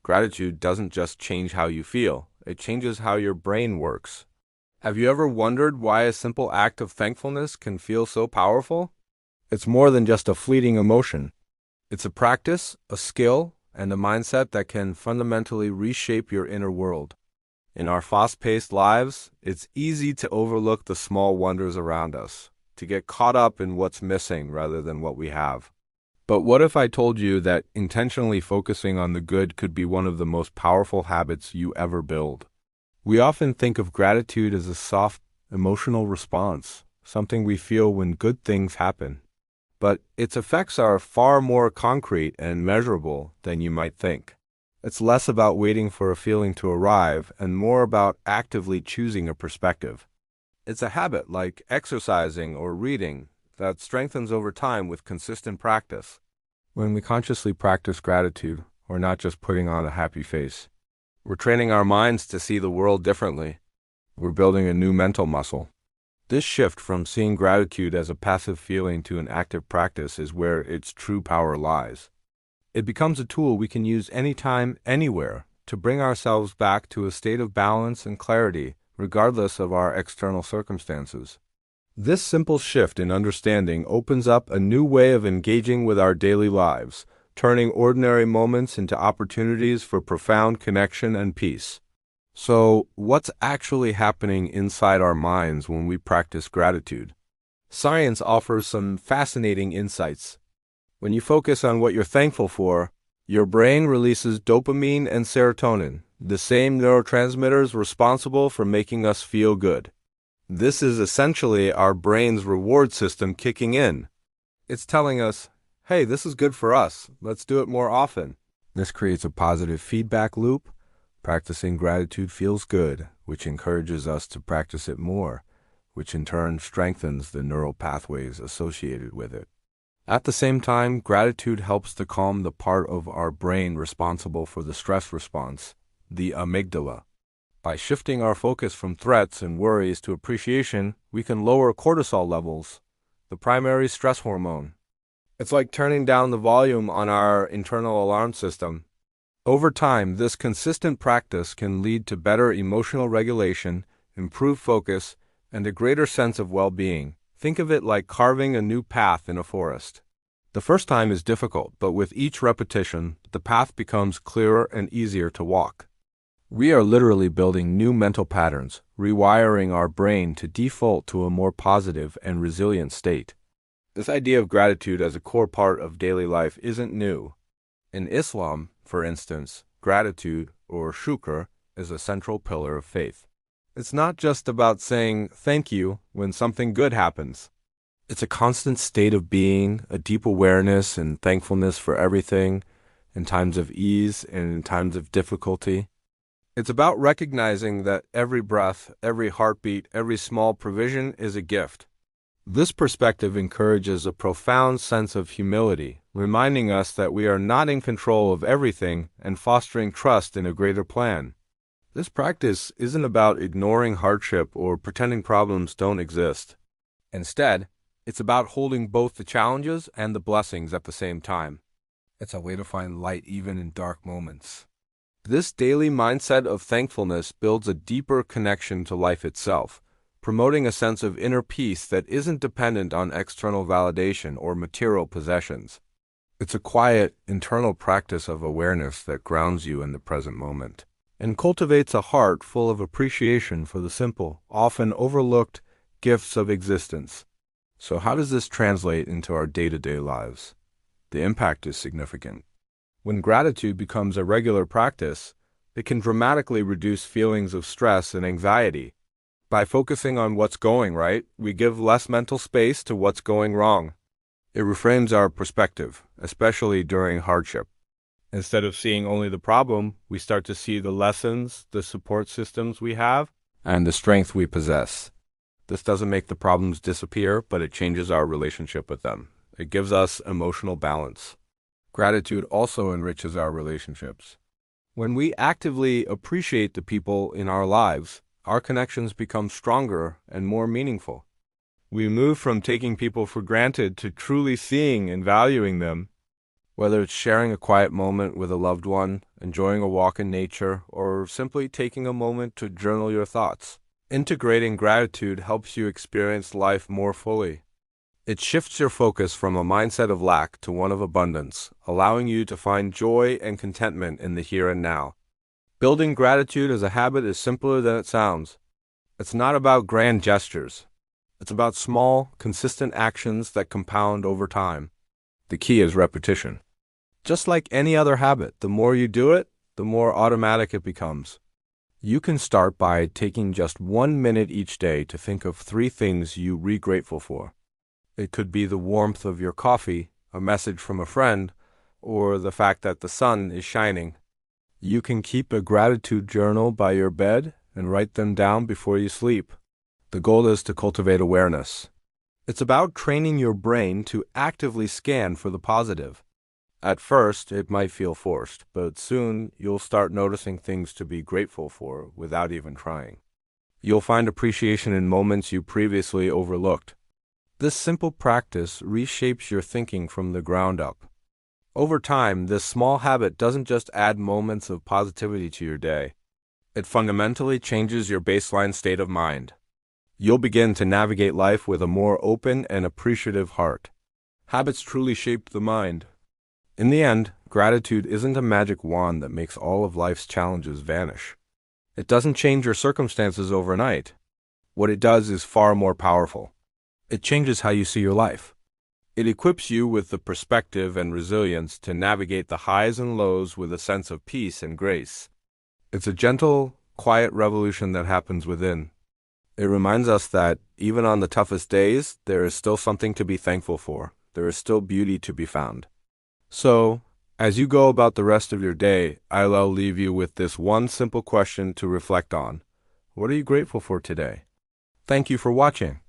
Gratitude doesn't just change how you feel, it changes how your brain works. Have you ever wondered why a simple act of thankfulness can feel so powerful? It's more than just a fleeting emotion. It's a practice, a skill, and a mindset that can fundamentally reshape your inner world. In our fast-paced lives, it's easy to overlook the small wonders around us, to get caught up in what's missing rather than what we have. But what if I told you that intentionally focusing on the good could be one of the most powerful habits you ever build? We often think of gratitude as a soft, emotional response, something we feel when good things happen. But its effects are far more concrete and measurable than you might think. It's less about waiting for a feeling to arrive and more about actively choosing a perspective. It's a habit like exercising or reading that strengthens over time with consistent practice. When we consciously practice gratitude, we're not just putting on a happy face. We're training our minds to see the world differently. We're building a new mental muscle. This shift from seeing gratitude as a passive feeling to an active practice is where its true power lies. It becomes a tool we can use anytime, anywhere, to bring ourselves back to a state of balance and clarity, regardless of our external circumstances. This simple shift in understanding opens up a new way of engaging with our daily lives, turning ordinary moments into opportunities for profound connection and peace. So, what's actually happening inside our minds when we practice gratitude? Science offers some fascinating insights. When you focus on what you're thankful for, your brain releases dopamine and serotonin, the same neurotransmitters responsible for making us feel good. This is essentially our brain's reward system kicking in. It's telling us, hey, this is good for us. Let's do it more often. This creates a positive feedback loop. Practicing gratitude feels good, which encourages us to practice it more, which in turn strengthens the neural pathways associated with it. At the same time, gratitude helps to calm the part of our brain responsible for the stress response, the amygdala. By shifting our focus from threats and worries to appreciation, we can lower cortisol levels, the primary stress hormone. It's like turning down the volume on our internal alarm system. Over time, this consistent practice can lead to better emotional regulation, improved focus, and a greater sense of well-being. Think of it like carving a new path in a forest. The first time is difficult, but with each repetition, the path becomes clearer and easier to walk. We are literally building new mental patterns, rewiring our brain to default to a more positive and resilient state. This idea of gratitude as a core part of daily life isn't new. In Islam, for instance, gratitude, or shukr, is a central pillar of faith. It's not just about saying thank you when something good happens. It's a constant state of being, a deep awareness and thankfulness for everything, in times of ease and in times of difficulty. It's about recognizing that every breath, every heartbeat, every small provision is a gift. This perspective encourages a profound sense of humility, reminding us that we are not in control of everything and fostering trust in a greater plan. This practice isn't about ignoring hardship or pretending problems don't exist. Instead, it's about holding both the challenges and the blessings at the same time. It's a way to find light even in dark moments. This daily mindset of thankfulness builds a deeper connection to life itself, promoting a sense of inner peace that isn't dependent on external validation or material possessions. It's a quiet, internal practice of awareness that grounds you in the present moment and cultivates a heart full of appreciation for the simple, often overlooked gifts of existence. So how does this translate into our day-to-day lives? The impact is significant. When gratitude becomes a regular practice, it can dramatically reduce feelings of stress and anxiety. By focusing on what's going right, we give less mental space to what's going wrong. It reframes our perspective, especially during hardship. Instead of seeing only the problem, we start to see the lessons, the support systems we have, and the strength we possess. This doesn't make the problems disappear, but it changes our relationship with them. It gives us emotional balance. Gratitude also enriches our relationships. When we actively appreciate the people in our lives, our connections become stronger and more meaningful. We move from taking people for granted to truly seeing and valuing them. Whether it's sharing a quiet moment with a loved one, enjoying a walk in nature, or simply taking a moment to journal your thoughts, integrating gratitude helps you experience life more fully. It shifts your focus from a mindset of lack to one of abundance, allowing you to find joy and contentment in the here and now. Building gratitude as a habit is simpler than it sounds. It's not about grand gestures. It's about small, consistent actions that compound over time. The key is repetition. Just like any other habit, the more you do it, the more automatic it becomes. You can start by taking just 1 minute each day to think of 3 things you're grateful for. It could be the warmth of your coffee, a message from a friend, or the fact that the sun is shining. You can keep a gratitude journal by your bed and write them down before you sleep. The goal is to cultivate awareness. It's about training your brain to actively scan for the positive. At first, it might feel forced, but soon you'll start noticing things to be grateful for without even trying. You'll find appreciation in moments you previously overlooked. This simple practice reshapes your thinking from the ground up. Over time, this small habit doesn't just add moments of positivity to your day. It fundamentally changes your baseline state of mind. You'll begin to navigate life with a more open and appreciative heart. Habits truly shape the mind. In the end, gratitude isn't a magic wand that makes all of life's challenges vanish. It doesn't change your circumstances overnight. What it does is far more powerful. It changes how you see your life. It equips you with the perspective and resilience to navigate the highs and lows with a sense of peace and grace. It's a gentle, quiet revolution that happens within. It reminds us that even on the toughest days, there is still something to be thankful for. There is still beauty to be found. So, as you go about the rest of your day, I'll leave you with this one simple question to reflect on. What are you grateful for today? Thank you for watching.